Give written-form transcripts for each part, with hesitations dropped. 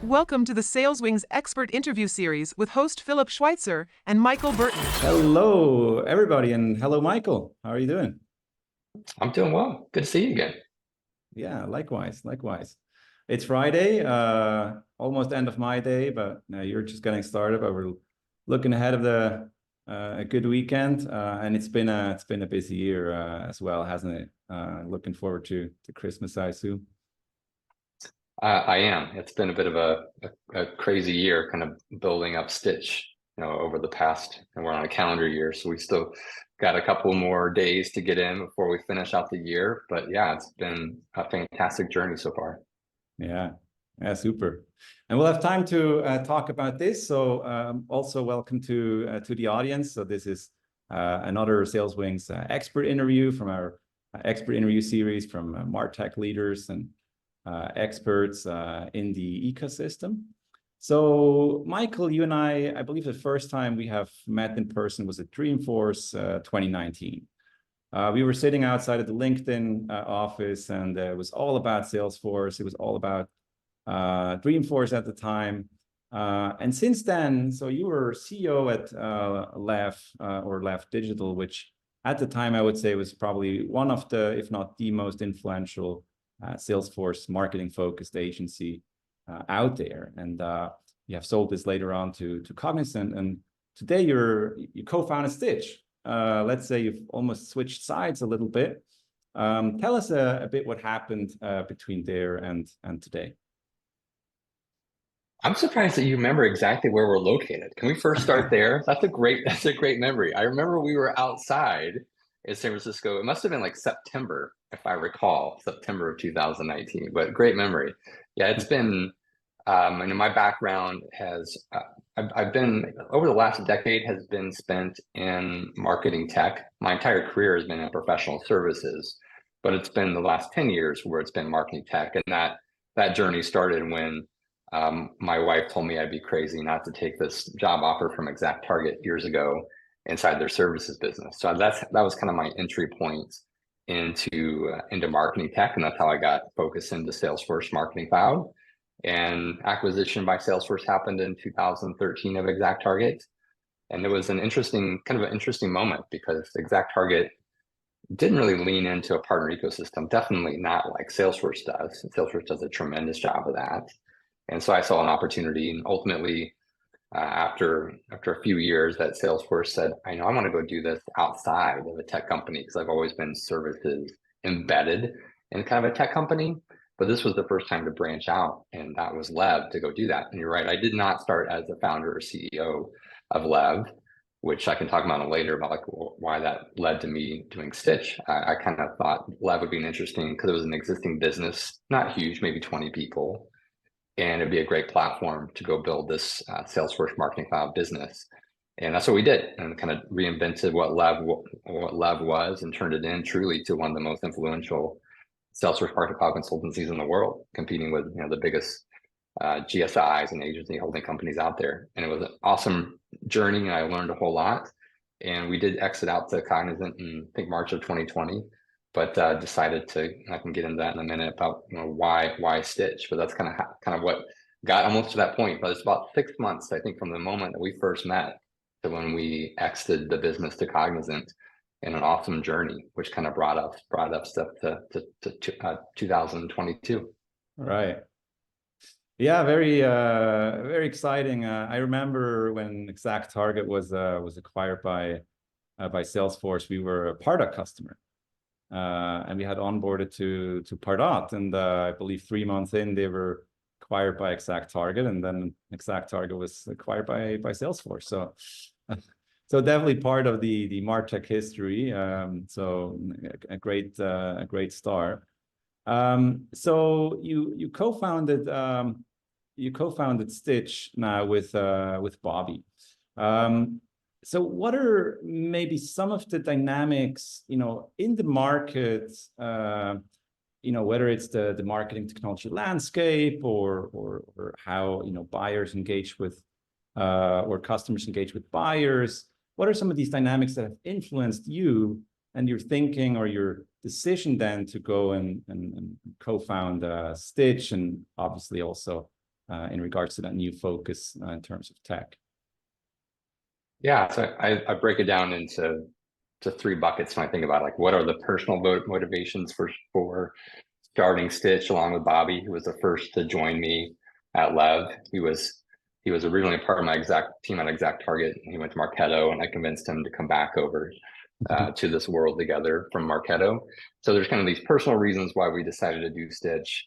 Welcome to the SalesWings Expert Interview Series with host Philip Schweizer and Michael Burton. Hello, everybody, and hello, Michael. How are you doing? I'm doing well. Good to see you again. Yeah, likewise. It's Friday, almost end of my day, but you're just getting started. But we're looking ahead of a good weekend, and it's been a busy year as well, hasn't it? Looking forward to Christmas, I assume. I am. It's been a bit of a crazy year, kind of building up Stitch, over the past, and we're on a calendar year, so we still got a couple more days to get in before we finish out the year. But yeah, it's been a fantastic journey so far. Yeah, super. And we'll have time to talk about this. So also welcome to the audience. So this is another SalesWings expert interview from our expert interview series from MarTech leaders and experts in the ecosystem. So Michael, you and I believe the first time we have met in person was at Dreamforce 2019. We were sitting outside of the LinkedIn office, and it was all about Salesforce. It was all about Dreamforce at the time. And since then, so you were CEO at Lev or Lev Digital, which at the time I would say was probably one of the, if not the most influential Salesforce marketing focused agency out there. And you have sold this later on to Cognizant. And today you co-founded Stitch. Let's say you've almost switched sides a little bit. Tell us a bit what happened between there and today. I'm surprised that you remember exactly where we're located. Can we first start there? That's a great memory. I remember we were outside in San Francisco. It must have been like September, if I recall, September of 2019, but great memory. Yeah, it's been, my background has, I've been, over the last decade has been spent in marketing tech. My entire career has been in professional services, but it's been the last 10 years where it's been marketing tech. And that journey started when my wife told me I'd be crazy not to take this job offer from ExactTarget years ago inside their services business. So that was kind of my entry point into marketing tech, and that's how I got focused into Salesforce Marketing Cloud. And acquisition by Salesforce happened in 2013 of ExactTarget, and it was an interesting moment because ExactTarget didn't really lean into a partner ecosystem, definitely not like Salesforce does. Salesforce does a tremendous job of that. And so I saw an opportunity, and ultimately, after a few years, that Salesforce said, I want to go do this outside of a tech company because I've always been services embedded in kind of a tech company. But this was the first time to branch out, and that was Lev to go do that. And you're right, I did not start as the founder or CEO of Lev, which I can talk about later about like why that led to me doing Stitch. I kind of thought Lev would be interesting because it was an existing business, not huge, maybe 20 people. And it'd be a great platform to go build this Salesforce Marketing Cloud business. And that's what we did, and kind of reinvented what Lev was and turned it in truly to one of the most influential Salesforce Marketing Cloud consultancies in the world, competing with the biggest GSIs and agency holding companies out there. And it was an awesome journey, and I learned a whole lot. And we did exit out to Cognizant in, I think, March of 2020. But decided I can get into that in a minute about why Stitch, but that's kind of what got almost to that point. But it's about 6 months, I think, from the moment that we first met to when we exited the business to Cognizant, in an awesome journey, which kind of brought up stuff to 2022. Right. Yeah, very exciting. I remember when ExactTarget was acquired by Salesforce, we were a Pardot customer. And we had onboarded to Pardot, and I believe 3 months in, they were acquired by ExactTarget, and then ExactTarget was acquired by Salesforce. So definitely part of the MarTech history. So a great start. So you co-founded Stitch now with Bobby. So what are maybe some of the dynamics, in the market, whether it's the marketing technology landscape or how, buyers engage with, or customers engage with buyers? What are some of these dynamics that have influenced you and your thinking or your decision then to go and co-found Stitch, and obviously also in regards to that new focus in terms of tech? Yeah, so I break it down into three buckets when I think about like what are the personal motivations for starting Stitch along with Bobby, who was the first to join me at Lev. He was originally part of my team at Exact Target. He went to Marketo, and I convinced him to come back over to this world together from Marketo. So there's kind of these personal reasons why we decided to do Stitch.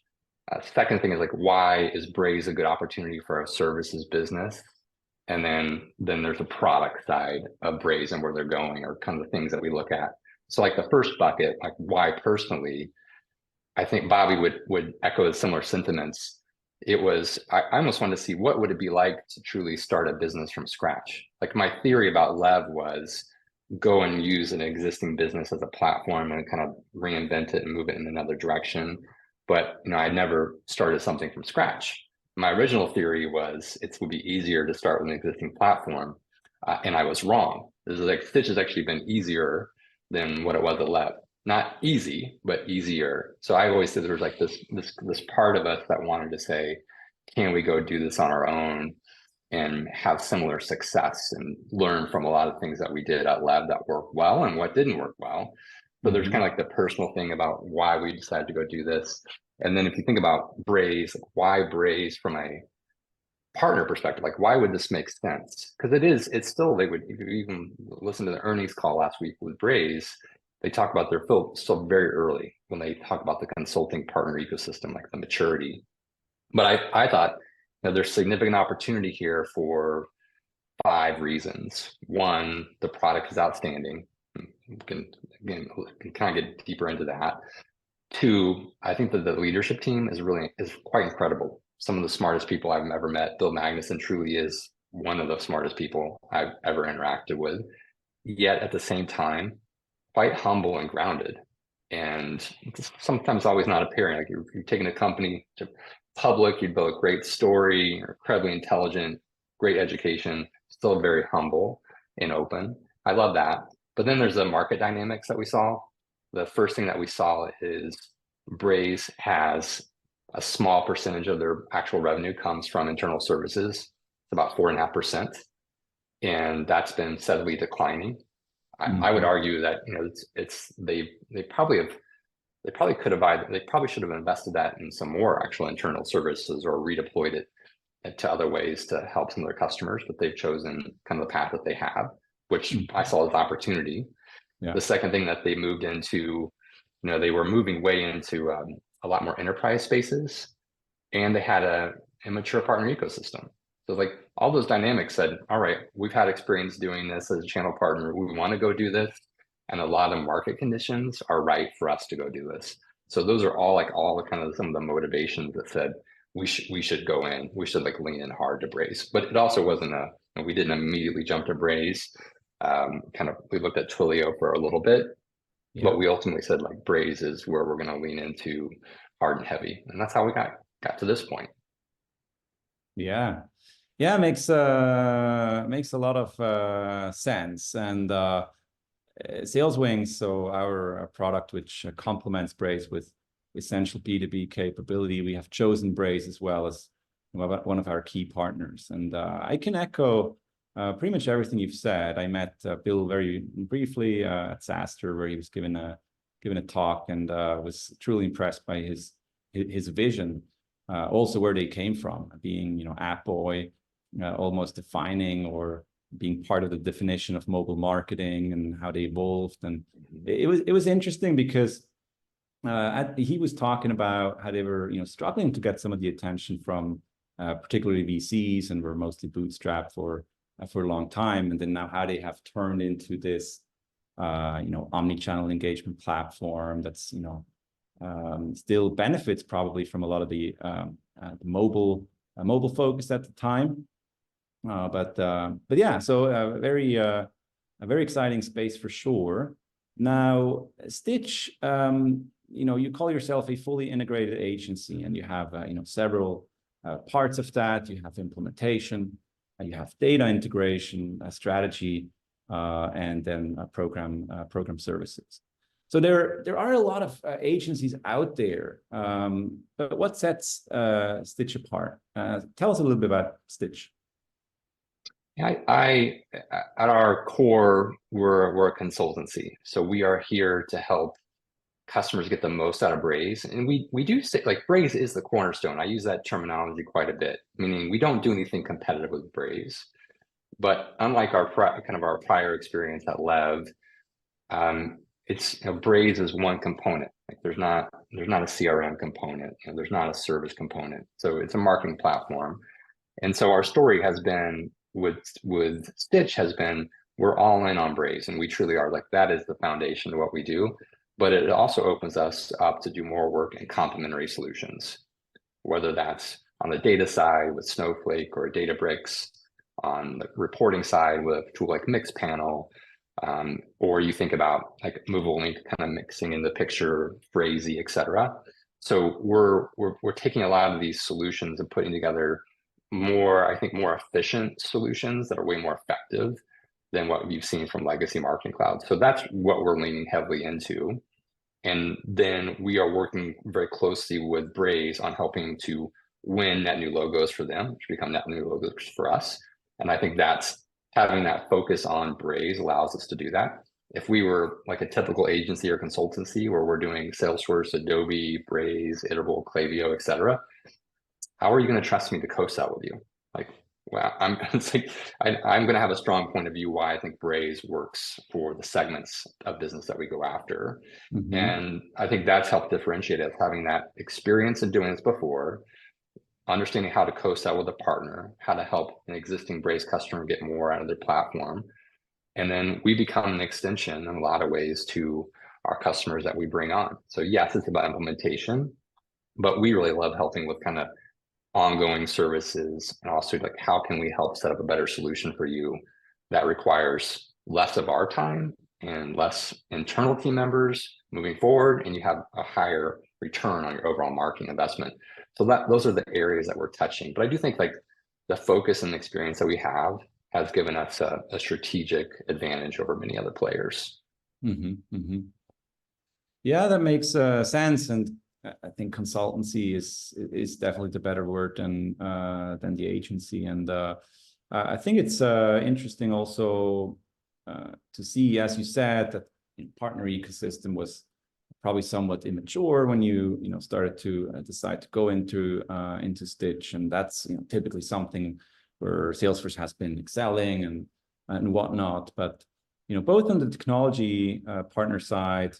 Second thing is like, why is Braze a good opportunity for a services business? And then there's the product side of Braze and where they're going, or kind of the things that we look at. So like the first bucket, like why personally, I think Bobby would echo similar sentiments. It was, I almost wanted to see what would it be like to truly start a business from scratch. Like my theory about Lev was go and use an existing business as a platform and kind of reinvent it and move it in another direction. But I'd never started something from scratch. My original theory was it would be easier to start with an existing platform, and I was wrong. This is like Stitch has actually been easier than what it was at Lev. Not easy, but easier. So I always said there was like this part of us that wanted to say, can we go do this on our own and have similar success and learn from a lot of things that we did at Lev that worked well and what didn't work well. So there's kind of like the personal thing about why we decided to go do this. And then if you think about Braze, like why Braze from a partner perspective, like why would this make sense? Because it's still, if you even listen to the earnings call last week with Braze, they talk about they're still very early when they talk about the consulting partner ecosystem, like the maturity. But I thought there's significant opportunity here for 5 reasons. One, the product is outstanding. We can kind of get deeper into that. 2, I think that the leadership team is quite incredible. Some of the smartest people I've ever met. Bill Magnuson truly is one of the smartest people I've ever interacted with. Yet at the same time, quite humble and grounded. And sometimes always not appearing. Like you're taking a company to public, you build a great story, you're incredibly intelligent, great education, still very humble and open. I love that. But then there's the market dynamics that we saw. The first thing that we saw is Braze has a small percentage of their actual revenue comes from internal services. It's about 4.5%. And that's been steadily declining. I would argue that they probably should have invested that in some more actual internal services or redeployed it to other ways to help some of their customers, but they've chosen kind of the path that they have, which I saw as opportunity. Yeah. The second thing that they moved into, they were moving way into a lot more enterprise spaces, and they had a immature partner ecosystem. So like all those dynamics said, all right, we've had experience doing this as a channel partner. We want to go do this. And a lot of market conditions are right for us to go do this. So those are all kind of some of the motivations that said, we should go in, we should like lean in hard to Braze. But it also wasn't we didn't immediately jump to Braze. We looked at Twilio for a little bit, but we ultimately said like Braze is where we're going to lean into hard and heavy. And that's how we got to this point. Yeah. Yeah, makes a lot of sense. And SalesWings, so our product which complements Braze with essential B2B capability, we have chosen Braze as well as one of our key partners. And I can echo pretty much everything you've said. I met Bill very briefly at SaaStr, where he was given a talk, and was truly impressed by his vision. Also where they came from, being App Boy, almost defining or being part of the definition of mobile marketing and how they evolved. And it was interesting because he was talking about how they were struggling to get some of the attention from particularly VCs, and were mostly bootstrapped for a long time, and then now how they have turned into this omni-channel engagement platform that's still benefits probably from a lot of the mobile focus at the time. But yeah, so a very exciting space for sure. Now, Stitch, you call yourself a fully integrated agency, and you have several parts of that. You have implementation, you have data integration, strategy, and then program services. So there are a lot of agencies out there, but what sets Stitch apart? Tell us a little bit about Stitch. I at our core, we're a consultancy. So we are here to help customers get the most out of Braze. And we do say, like, Braze is the cornerstone. I use that terminology quite a bit, meaning we don't do anything competitive with Braze. But unlike our prior experience at Lev, it's, Braze is one component. Like, there's not a CRM component, there's not a service component. So it's a marketing platform. And so our story has been with Stitch has been, we're all in on Braze, and we truly are. Like, that is the foundation of what we do. But it also opens us up to do more work in complementary solutions, whether that's on the data side with Snowflake or Databricks, on the reporting side with a tool like Mixpanel, or you think about like Movable Link kind of mixing in the picture, Brazy, et cetera. So we're taking a lot of these solutions and putting together more efficient solutions that are way more effective than what you've seen from legacy marketing clouds. So that's what we're leaning heavily into. And then we are working very closely with Braze on helping to win net new logos for them, which become net new logos for us. And I think that's having that focus on Braze allows us to do that. If we were like a typical agency or consultancy where we're doing Salesforce, Adobe, Braze, Iterable, Klaviyo, et cetera, how are you going to trust me to co-sell with you? Like, well, I'm going to have a strong point of view why I think Braze works for the segments of business that we go after. Mm-hmm. And I think that's helped differentiate us, having that experience in doing this before, understanding how to co-sell with a partner, how to help an existing Braze customer get more out of their platform. And then we become an extension in a lot of ways to our customers that we bring on. So yes, it's about implementation, but we really love helping with kind of ongoing services, and also like, how can we help set up a better solution for you that requires less of our time and less internal team members moving forward, and you have a higher return on your overall marketing investment. So those are the areas that we're touching. But I do think like the focus and experience that we have has given us a strategic advantage over many other players. Mm-hmm, mm-hmm. Yeah, that makes sense. And I think consultancy is definitely the better word than the agency. And I think it's interesting also to see, as you said, that partner ecosystem was probably somewhat immature when you started to decide to go into Stitch, and that's typically something where Salesforce has been excelling and whatnot. But both on the technology partner side,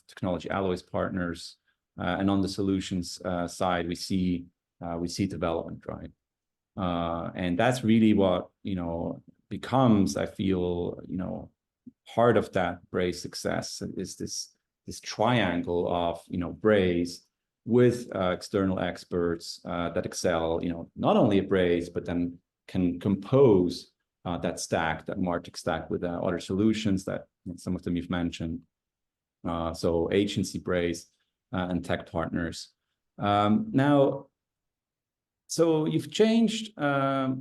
technology alloys partners, and on the solutions side, we see development, right? And that's really what becomes, I feel, part of that Braze success is this triangle of Braze with external experts that excel, not only at Braze, but then can compose that stack, that MarTech stack, with other solutions that some of them you've mentioned. So agency, Braze, and tech partners. Now, so you've changed to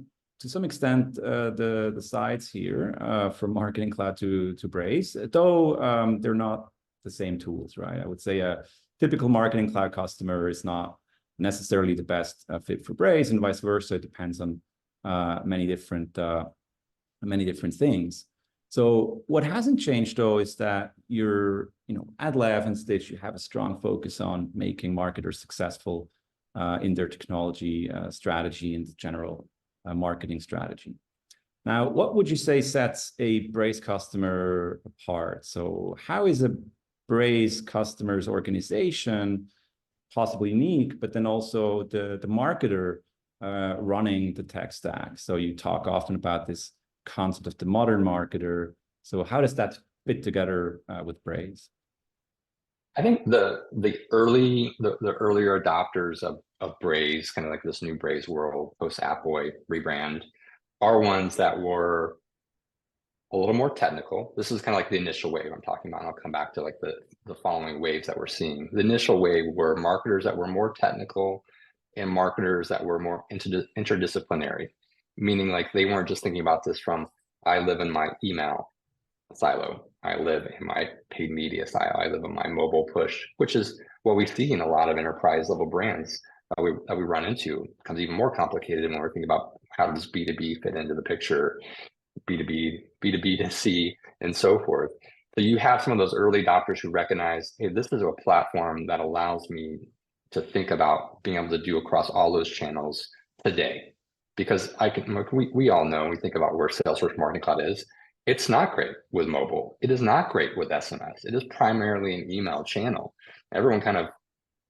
some extent the sides here from Marketing Cloud to Braze, though they're not the same tools, right? I would say a typical Marketing Cloud customer is not necessarily the best fit for Braze, and vice versa. It depends on many different things. So what hasn't changed, though, is that you're, at Lev and Stitch, you have a strong focus on making marketers successful in their technology strategy and general marketing strategy. Now, what would you say sets a Braze customer apart? So how is a Braze customer's organization possibly unique, but then also the marketer running the tech stack? So you talk often about this concept of the modern marketer. So how does that fit together with Braze? I think the earlier adopters of Braze, kind of like this new Braze world post Appboy rebrand, are ones that were a little more technical. This is kind of like the initial wave I'm talking about. And I'll come back to like the following waves that we're seeing. The initial wave were marketers that were more technical and marketers that were more interdisciplinary, meaning like they weren't just thinking about this from, I live in my email silo. I live in my paid media style. I live in my mobile push, which is what we see in a lot of enterprise level brands that we run into. It becomes even more complicated when we're thinking about how does B2B fit into the picture, B2B, B2B to C, and so forth. So you have some of those early adopters who recognize, hey, this is a platform that allows me to think about being able to do across all those channels today. Because we all know, we think about where Salesforce Marketing Cloud is. It's not great with mobile. It is not great with SMS. It is primarily an email channel. Everyone kind of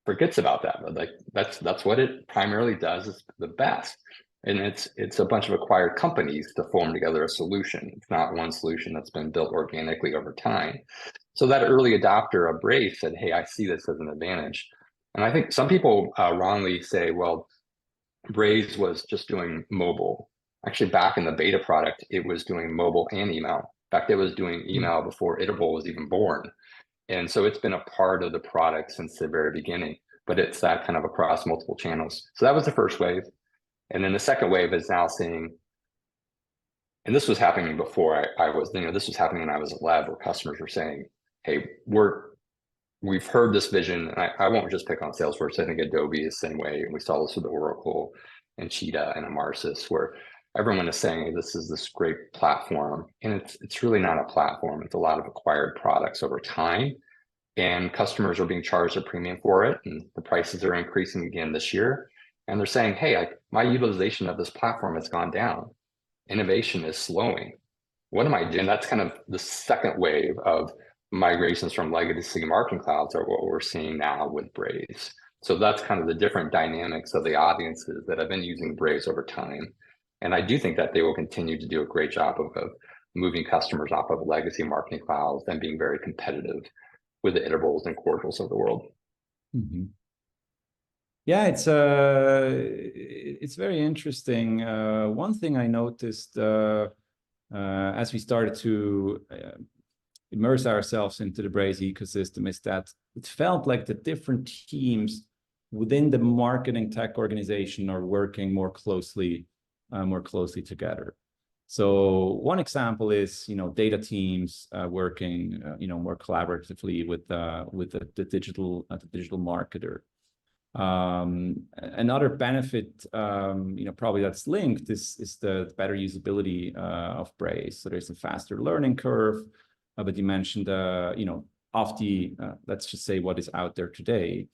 forgets about that, but like that's what it primarily does. It's the best. And it's a bunch of acquired companies to form together a solution. It's not one solution that's been built organically over time. So that early adopter of Braze said, hey, I see this as an advantage. And I think some people wrongly say, well, Braze was just doing mobile. Actually, back in the beta product, it was doing mobile and email. In fact, it was doing email before Iterable was even born. And so it's been a part of the product since the very beginning, but it's that kind of across multiple channels. So that was the first wave. And then the second wave is now seeing, and this was happening before I was, this was happening when I was at Lev, where customers were saying, hey, we've heard this vision. And I won't just pick on Salesforce. I think Adobe is the same way. And we saw this with Oracle and Cheetah and Amarsis, where everyone is saying, hey, this is this great platform. And it's really not a platform. It's a lot of acquired products over time. And customers are being charged a premium for it. And the prices are increasing again this year. And they're saying, hey, my utilization of this platform has gone down. Innovation is slowing. What am I doing? And that's kind of the second wave of migrations from legacy marketing clouds are what we're seeing now with Braze. So that's kind of the different dynamics of the audiences that have been using Braze over time. And I do think that they will continue to do a great job of moving customers off of legacy marketing clouds and being very competitive with the Iterables and Cordials of the world. Mm-hmm. Yeah, it's very interesting. One thing I noticed as we started to immerse ourselves into the Braze ecosystem is that it felt like the different teams within the marketing tech organization are working more closely together. So one example is, data teams working, more collaboratively with the digital marketer. Another benefit, probably that's linked is the better usability of Braze. So there's a faster learning curve, but you mentioned, off the, let's just say what is out there today.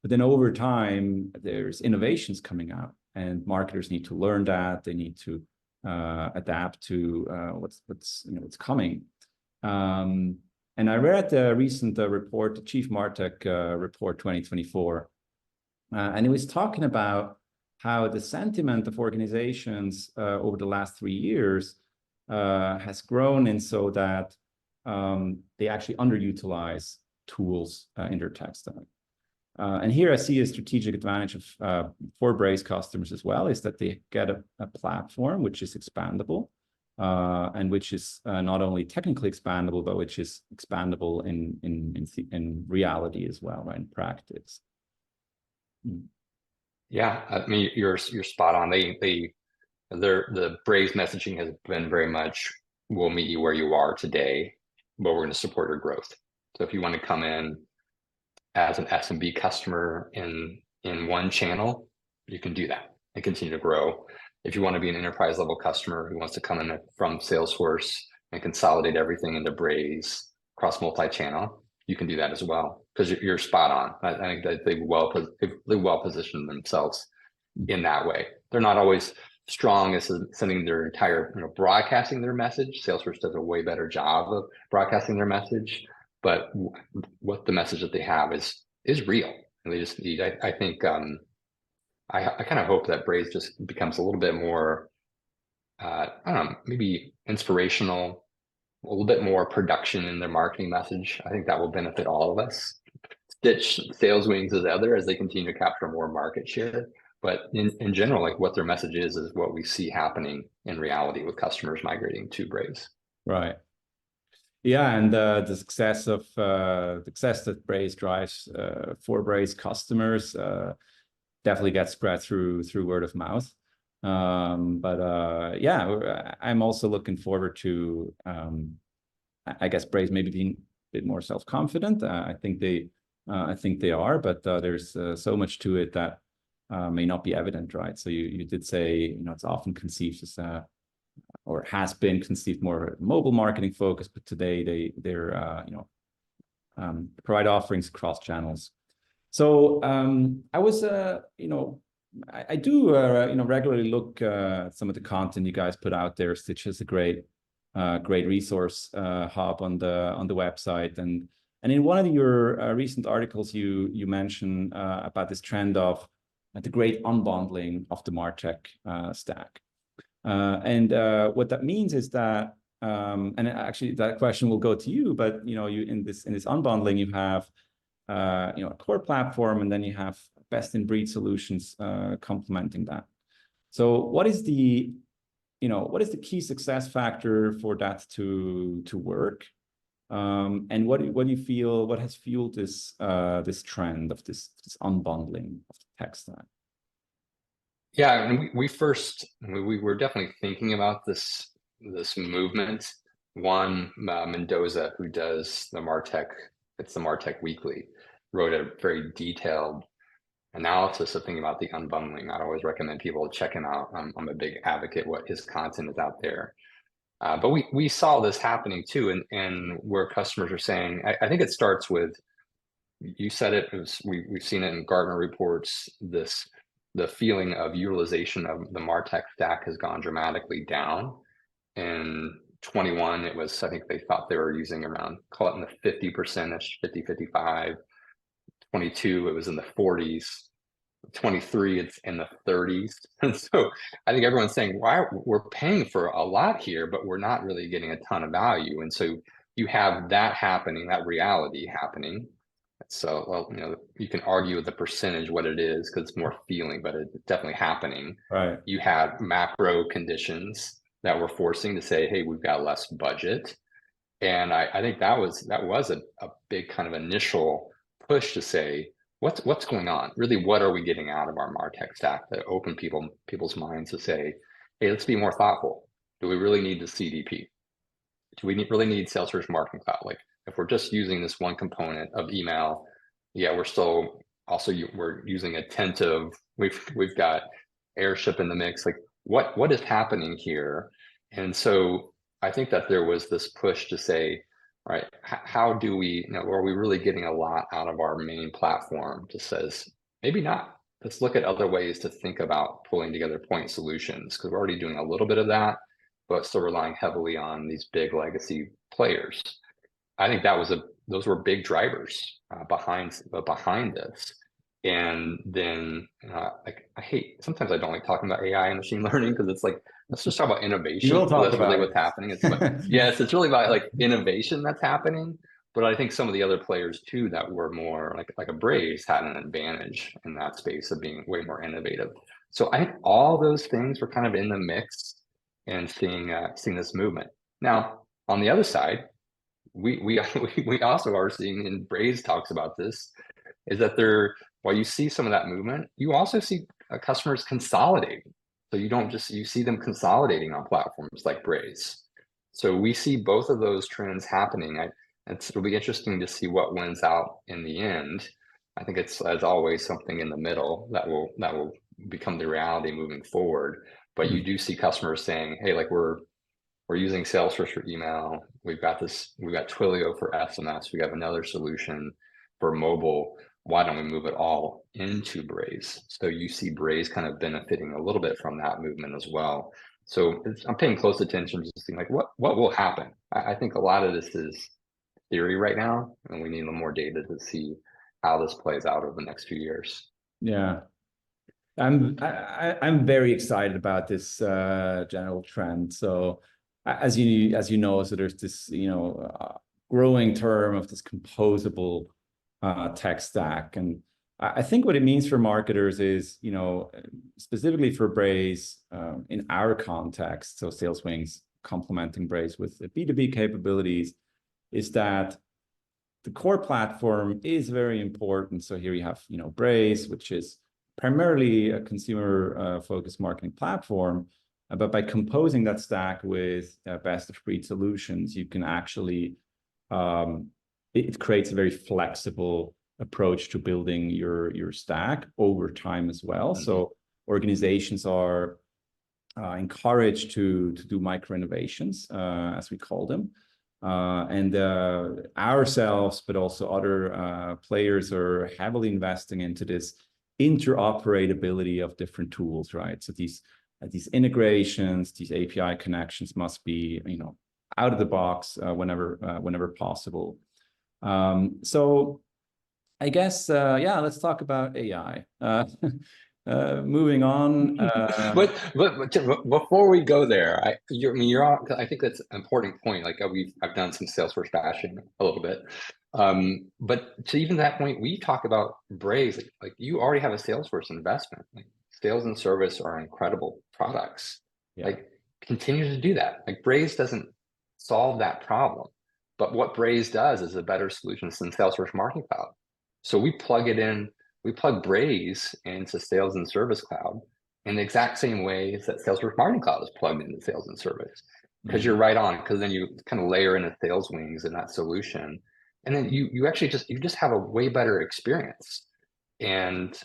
But then over time, there's innovations coming out, and marketers need to learn that. They need to adapt to what's coming. And I read the recent report, the Chief MarTech report 2024. And it was talking about how the sentiment of organizations over the last 3 years has grown in so that they actually underutilize tools in their tech stack. And here I see a strategic advantage of for Braze customers as well, is that they get a platform which is expandable and which is not only technically expandable, but which is expandable in reality as well, right, in practice. Yeah, I mean, you're spot on. The Braze messaging has been very much, we'll meet you where you are today, but we're going to support your growth. So if you want to come in as an SMB customer in one channel, you can do that and continue to grow. If you want to be an enterprise level customer who wants to come in from Salesforce and consolidate everything into Braze across multi-channel, you can do that as well, because you're spot on. I think that they well positioned themselves in that way. They're not always strong as sending their entire, broadcasting their message. Salesforce does a way better job of broadcasting their message, but what the message that they have is real. And they just need, I think, I kind of hope that Braze just becomes a little bit more, I don't know, maybe inspirational, a little bit more production in their marketing message. I think that will benefit all of us. Stitch SalesWings as other as they continue to capture more market share. But in general, like what their message is what we see happening in reality with customers migrating to Braze. Right. Yeah, and the success that Braze drives for Braze customers definitely gets spread through word of mouth. Yeah, I'm also looking forward to I guess Braze maybe being a bit more self-confident. I think they are, but there's so much to it that may not be evident, right? So you did say, it's often conceived as or has been conceived more mobile marketing focused, but today they're provide offerings across channels. So I was I do regularly look at some of the content you guys put out there. Stitch is a great resource hub on the website, and in one of your recent articles you mentioned about this trend of the great unbundling of the MarTech stack. And what that means is that, and actually that question will go to you, but you in this unbundling you have a core platform, and then you have best in breed solutions complementing that. So what is the key success factor for that to work? And what do you feel, what has fueled this trend of this unbundling of the tech stack? Yeah, and we were definitely thinking about this movement. Juan Mendoza, who does the MarTech, it's the MarTech Weekly, wrote a very detailed analysis of thinking about the unbundling. I'd always recommend people check him out. I'm a big advocate what his content is out there. But we saw this happening too, and where customers are saying, I think it starts with, you said it, we've seen it in Gartner reports, the feeling of utilization of the MarTech stack has gone dramatically down. In 21, it was, I think they thought they were using around, call it in the 50%ish, 50, 55. 22, it was in the 40s. 23, it's in the 30s. And so I think everyone's saying, why we're paying for a lot here, but we're not really getting a ton of value. And so you have that happening, that reality happening. So, well, you can argue with the percentage what it is because it's more feeling, but it's definitely happening. Right. You have macro conditions that were forcing to say, hey, we've got less budget. And I think that was a big kind of initial push to say, what's going on? Really, what are we getting out of our MarTech stack that open people's minds to say, hey, let's be more thoughtful. Do we really need the CDP? Do we really need Salesforce Marketing Cloud? Like, if we're just using this one component of email, yeah, we're still also we're using Attentive. We've got Airship in the mix. Like, what is happening here? And so I think that there was this push to say, all right, how do we, are we really getting a lot out of our main platform? Just says, maybe not. Let's look at other ways to think about pulling together point solutions, because we're already doing a little bit of that, but still relying heavily on these big legacy players. I think those were big drivers behind this. And then sometimes I don't like talking about AI and machine learning, because it's like, let's just talk about innovation. That's really what's happening. It's about, yes, it's really about like innovation that's happening. But I think some of the other players too that were more like a Braze had an advantage in that space of being way more innovative. So I think all those things were kind of in the mix and seeing this movement. Now, on the other side, we also are seeing, and Braze talks about this, is that while you see some of that movement, you also see customers consolidating. So you see them consolidating on platforms like Braze. So we see both of those trends happening. It'll be interesting to see what wins out in the end. I think it's, as always, something in the middle that will become the reality moving forward. But you do see customers saying, hey, like we're using Salesforce for email. We've got Twilio for SMS. We have another solution for mobile. Why don't we move it all into Braze? So you see Braze kind of benefiting a little bit from that movement as well. So I'm paying close attention to seeing like what will happen. I think a lot of this is theory right now, and we need a little more data to see how this plays out over the next few years. Yeah, I'm very excited about this general trend. So as you know, so there's this growing term of this composable tech stack, and I think what it means for marketers is, specifically for Braze, in our context, so SalesWings complementing Braze with the B2B capabilities, is that the core platform is very important. So here you have, Braze, which is primarily a consumer focused marketing platform, But by composing that stack with best of breed solutions, you can actually, it creates a very flexible approach to building your stack over time as well. So organizations are encouraged to do micro innovations, as we call them. And ourselves, but also other players are heavily investing into this interoperability of different tools, right? So these integrations, these API connections must be, out of the box whenever possible. So I guess, let's talk about AI. Moving on. But before we go there, I think that's an important point. Like I've done some Salesforce bashing a little bit. But to even that point, we talk about Braze, like you already have a Salesforce investment. Like sales and service are incredible products. Yeah. Like continue to do that. Like Braze doesn't solve that problem, but what Braze does is a better solution than Salesforce Marketing Cloud. So we plug it in, we plug Braze into Sales and Service Cloud in the exact same ways that Salesforce Marketing Cloud is plugged into Sales and Service. Because you're right on, because then you kind of layer in a SalesWings in that solution. And then you actually just have a way better experience. And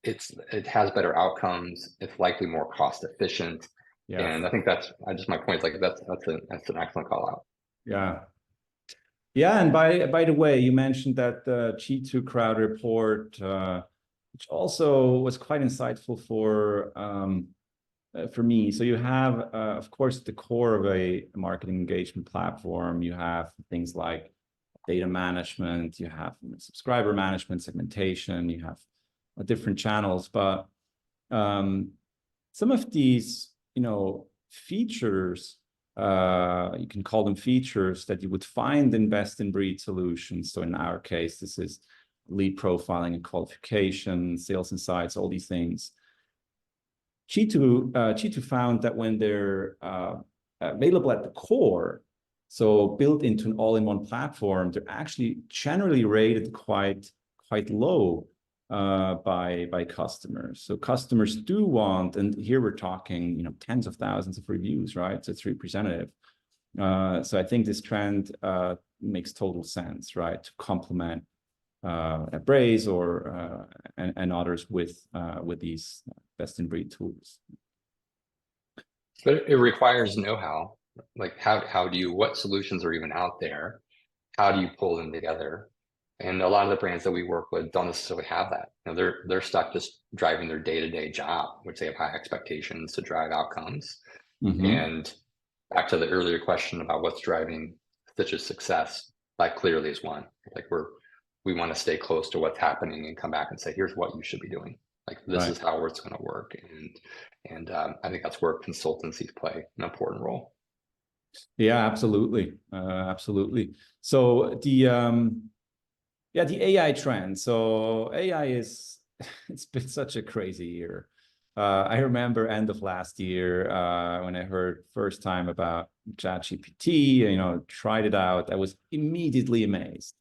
it has better outcomes. It's likely more cost efficient. Yeah. And I think my point is like that's an excellent call out. Yeah. Yeah, and by the way, you mentioned that G2 crowd report, which also was quite insightful for me. So you have, of course, the core of a marketing engagement platform. You have things like data management, you have subscriber management, segmentation, you have different channels, but some of these, features, you can call them features that you would find in best-in-breed solutions. So in our case, this is lead profiling and qualification, sales insights, all these things. G2 found that when they're available at the core, so built into an all-in-one platform, they're actually generally rated quite low by customers. So customers do want, and here we're talking, tens of thousands of reviews, right? So it's representative. So I think this trend makes total sense, right? To complement Braze or and others with these best-in-breed tools. But it requires know-how. Like what solutions are even out there? How do you pull them together? And a lot of the brands that we work with don't necessarily have that. They're stuck just driving their day-to-day job, which they have high expectations to drive outcomes. And back to the earlier question about what's driving such a success, that clearly is one. Like we want to stay close to what's happening and come back and say, here's what you should be doing. Like this is how it's going to work. And I think that's where consultancies play an important role. Yeah, absolutely. Absolutely. So the AI trend. So AI it's been such a crazy year. I remember end of last year when I heard first time about ChatGPT, tried it out. I was immediately amazed.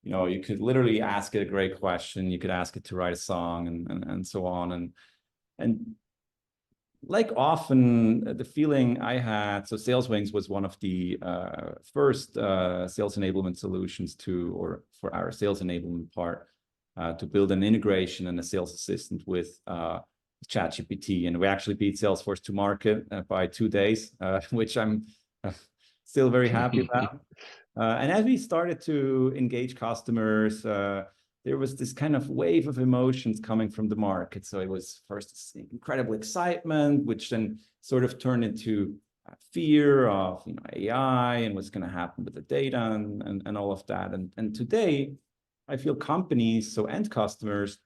You could literally ask it a great question. You could ask it to write a song and so on. And like often the feeling I had, so SalesWings was one of the first sales enablement solutions for our sales enablement part to build an integration and a sales assistant with ChatGPT. And we actually beat Salesforce to market by 2 days, which I'm still very happy about. And as we started to engage customers, there was this kind of wave of emotions coming from the market. So it was first this incredible excitement, which then sort of turned into fear of AI and what's going to happen with the data and all of that. And today, I feel companies, so end customers,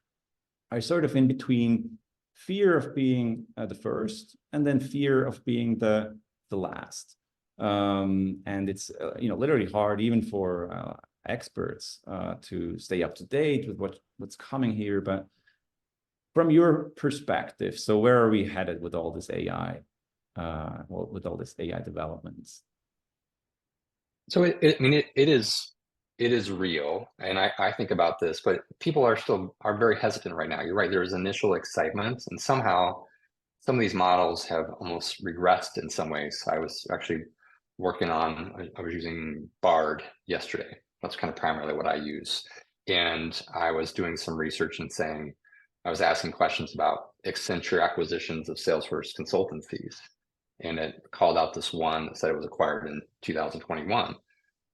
are sort of in between fear of being the first and then fear of being the last. And it's literally hard even for experts to stay up to date with what's coming here. But from your perspective, so where are we headed with all this AI, with all this AI developments? So it is real, and I think about this, but people are very hesitant right now. You're right. There's initial excitement, and somehow some of these models have almost regressed in some ways. I was actually working on, I was using Bard yesterday. That's kind of primarily what I use. And I was doing some research and saying, I was asking questions about Accenture acquisitions of Salesforce consultancies. And it called out this one that said it was acquired in 2021.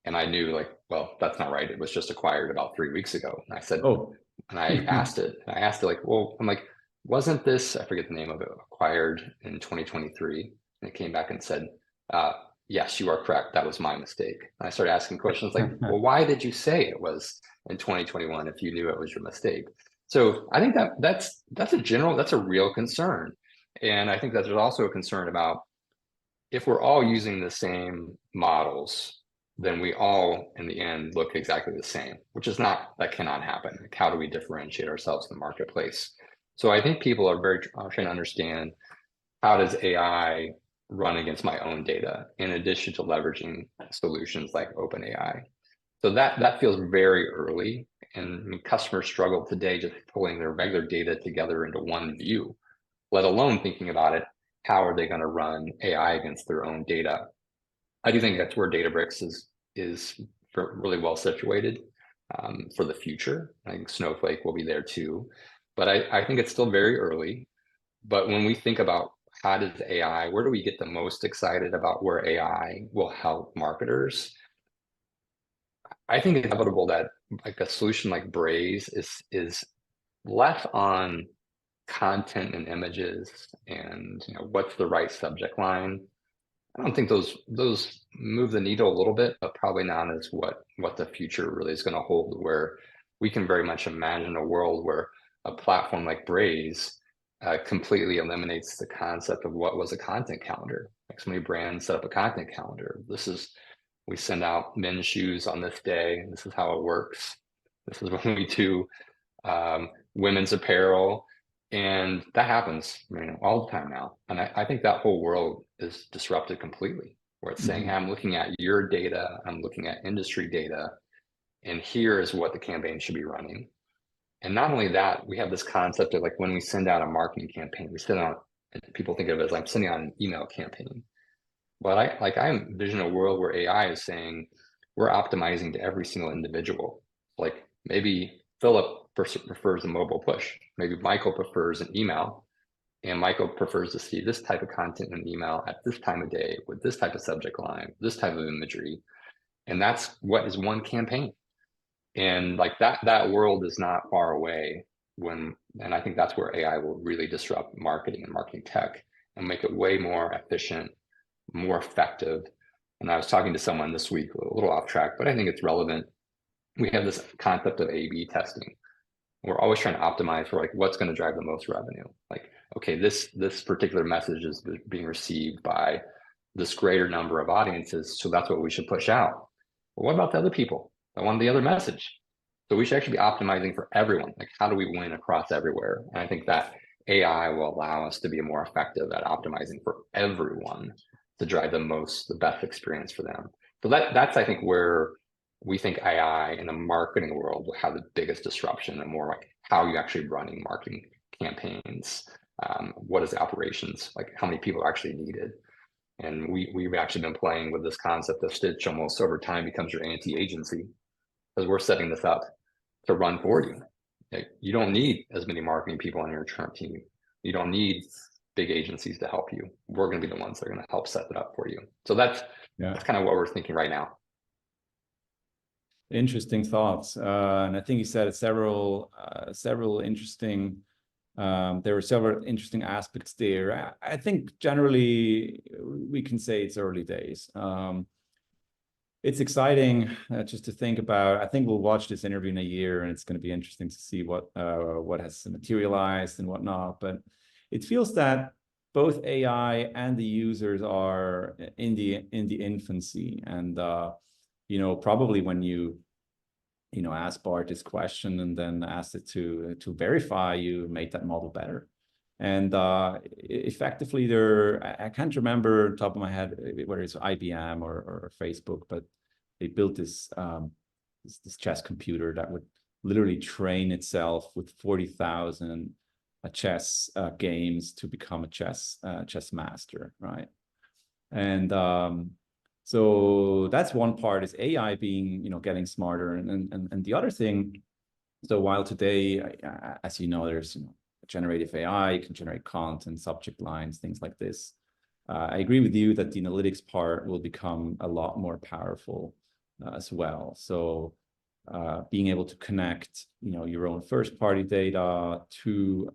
And I knew like, well, that's not right. It was just acquired about 3 weeks ago. And I said, Oh, and I asked it like, well, I'm like, wasn't this, I forget the name of it, acquired in 2023? And it came back and said, yes, you are correct. That was my mistake. And I started asking questions like, well, why did you say it was in 2021 if you knew it was your mistake? So I think that's a real concern. And I think that there's also a concern about if we're all using the same models, then we all in the end look exactly the same, which is not, that cannot happen. Like, how do we differentiate ourselves in the marketplace? So I think people are trying to understand, how does AI run against my own data in addition to leveraging solutions like OpenAI? So that feels very early, and I mean, customers struggle today just pulling their regular data together into one view, let alone thinking about it, how are they going to run AI against their own data? I do think that's where Databricks is really well situated for the future. I think Snowflake will be there too, but I think it's still very early. But when we think about how does AI, where do we get the most excited about where AI will help marketers? I think it's inevitable that like a solution like Braze is less on content and images and what's the right subject line. I don't think those move the needle a little bit, but probably not as what the future really is going to hold, where we can very much imagine a world where a platform like Braze completely eliminates the concept of what was a content calendar. Like, so many brands set up a content calendar. We send out men's shoes on this day. This is how it works. This is when we do women's apparel. And that happens all the time now. And I think that whole world is disrupted completely, where it's saying, hey, I'm looking at your data, I'm looking at industry data, and here is what the campaign should be running. And not only that, we have this concept of like, when we send out a marketing campaign, we send out, people think of it as like sending out an email campaign. But I envision a world where AI is saying, we're optimizing to every single individual. Like, maybe Philip prefers a mobile push. Maybe Michael prefers an email, and Michael prefers to see this type of content in an email at this time of day with this type of subject line, this type of imagery. And that's what is one campaign. And like that world is not far away and I think that's where AI will really disrupt marketing and marketing tech and make it way more efficient, more effective. And I was talking to someone this week, a little off track, but I think it's relevant. We have this concept of A/B testing. We're always trying to optimize for like, what's going to drive the most revenue. Like, okay, this particular message is being received by this greater number of audiences, so that's what we should push out. But what about the other people that want the other message? So we should actually be optimizing for everyone. Like, how do we win across everywhere? And I think that AI will allow us to be more effective at optimizing for everyone to drive the best experience for them. So that's I think where we think AI in the marketing world will have the biggest disruption, and more like how are you actually running marketing campaigns? What is the operations? Like, how many people are actually needed? And we've actually been playing with this concept of Stitch almost over time becomes your anti-agency, because we're setting this up to run for you. Like, you don't need as many marketing people on your current team. You don't need big agencies to help you. We're going to be the ones that are going to help set it up for you. So that's kind of what we're thinking right now. Interesting thoughts. And I think you said several interesting, there were several interesting aspects there. I think generally we can say it's early days. It's exciting just to think about. I think we'll watch this interview in a year, and it's going to be interesting to see what has materialized and whatnot. But it feels that both AI and the users are in the infancy, and probably when you ask Bart this question and then asked it to verify, you made that model better. And effectively, I can't remember top of my head whether it's IBM or Facebook, but they built this chess computer that would literally train itself with 40,000 chess games to become a chess master, right? And so that's one part, is AI being, getting smarter. And the other thing, so while today, as you know, there's generative AI, you can generate content, subject lines, things like this. I agree with you that the analytics part will become a lot more powerful as well. So being able to connect, your own first-party data to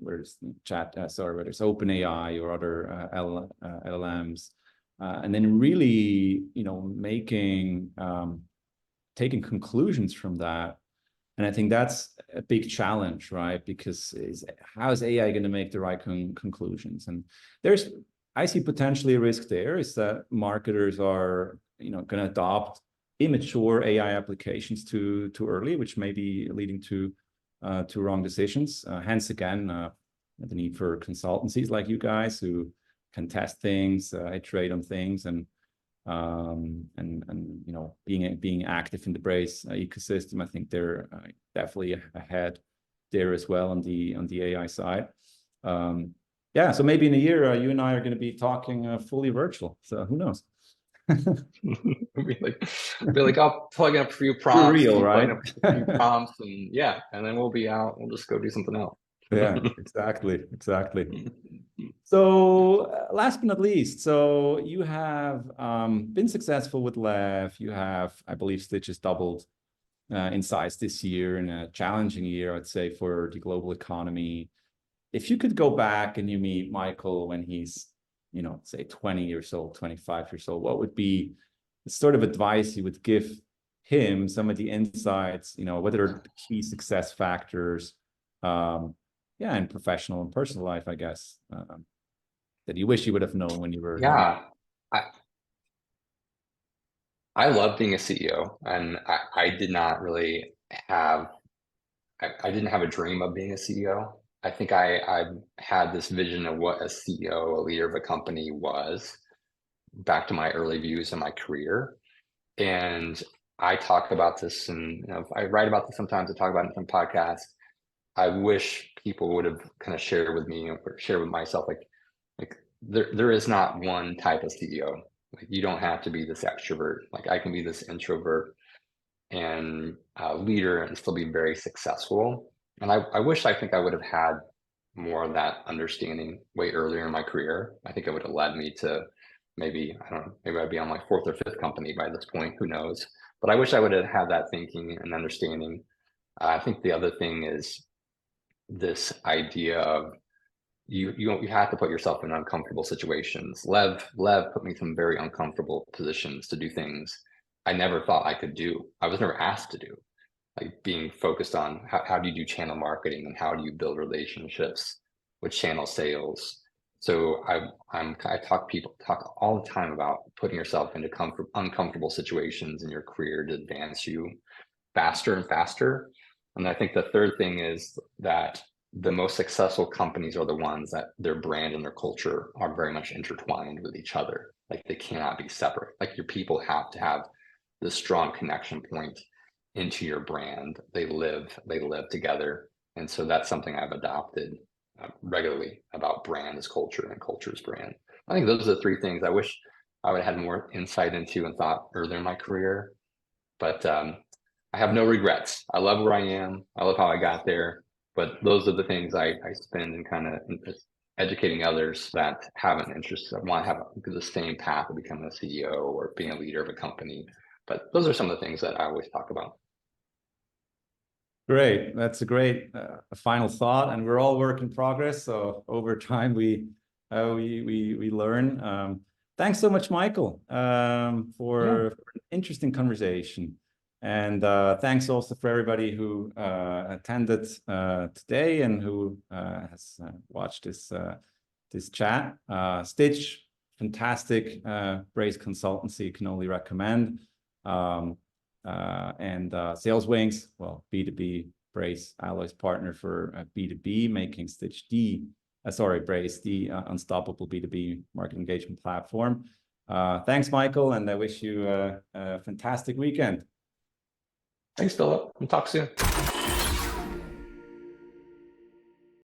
whether it's OpenAI or other LLMs, and then really, taking conclusions from that. And I think that's a big challenge, right? Because how is AI going to make the right conclusions? And I see potentially a risk there, is that marketers are, going to adopt immature AI applications too early, which may be leading to wrong decisions. Hence, again, the need for consultancies like you guys who can test things, iterate on things, and being active in the Braze ecosystem. I think they're definitely ahead there as well on the AI side. Yeah, so maybe in a year you and I are going to be talking fully virtual. So who knows? be like, I'll plug up a few prompts. For real, right? A few prompts, and then we'll be out. We'll just go do something else. Yeah, exactly. So last but not least, so you have been successful with Lev. You have, I believe, Stitch has doubled in size this year, in a challenging year, I'd say, for the global economy. If you could go back and you meet Michael when he's, say 20 years old, 25 years old, what would be the sort of advice you would give him, some of the insights, what are the key success factors, in professional and personal life, I guess, that you wish you would have known when you were... Yeah, I love being a CEO, and I did not really have, I didn't have a dream of being a CEO. I think I had this vision of what a CEO, a leader of a company, was, back to my early views in my career. And I talk about this, and I write about this sometimes. I talk about it in some podcasts. I wish people would have kind of shared with me, or shared with myself, like there is not one type of CEO. Like, you don't have to be this extrovert. Like, I can be this introvert and leader and still be very successful. And I wish, I think I would have had more of that understanding way earlier in my career. I think it would have led me to maybe, I don't know, maybe I'd be on my 4th or 5th company by this point, who knows? But I wish I would have had that thinking and understanding. I think the other thing is this idea of you have to put yourself in uncomfortable situations. Lev put me in some very uncomfortable positions to do things I never thought I could do. I was never asked to do, like being focused on how do you do channel marketing, and how do you build relationships with channel sales. So I talk all the time about putting yourself into uncomfortable situations in your career to advance you faster and faster. And I think the third thing is that the most successful companies are the ones that their brand and their culture are very much intertwined with each other. Like, they cannot be separate. Like, your people have to have this strong connection point into your brand. They live together. And so that's something I've adopted regularly, about brand as culture and culture as brand. I think those are the 3 things I wish I would have had more insight into and thought earlier in my career. But I have no regrets. I love where I am. I love how I got there. But those are the things I spend in kind of educating others that have an interest, that want to have the same path of becoming a CEO or being a leader of a company. But those are some of the things that I always talk about. Great. That's a great final thought. And we're all work in progress. So over time, we learn. Thanks so much, Michael, for an interesting conversation. And thanks also for everybody who attended today and who has watched this chat. Stitch, fantastic Braze consultancy, can only recommend. And SalesWings, well, B2B Braze Alloy's partner for B2B, making Stitch Braze the unstoppable B2B market engagement platform. Thanks, Michael, and I wish you a fantastic weekend. Thanks, Philip. We'll talk soon.